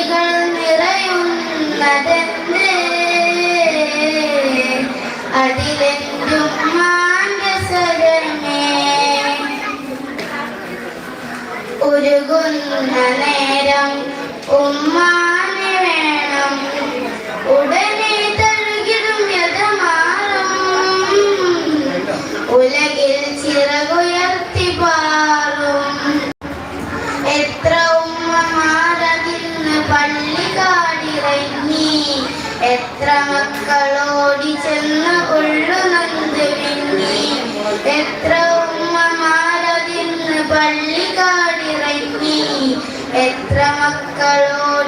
മിഴികൾ നിറയുന്നതെന്ന് അതിലെന്തുമ്മാന്റെ സ്വരമേ ഉരുകുന്ന നേരം ഉമ്മാനെ വേണം ഉടനെ തഴുകിടും യഥമാറും ഉലകിൽ ചിറകുയർത്തി പാറും എത്ര ഉമ്മമാരതിന്ന് പള്ളി കാടിറങ്ങി എത്ര മക്കളോടി ചെന്ന് ഉള്ളു നൊന്ത് വിങ്ങി എത്ര ഉമ്മമാരതിന്ന് പള്ളി കാടിറങ്ങി എത്ര മക്കളോടി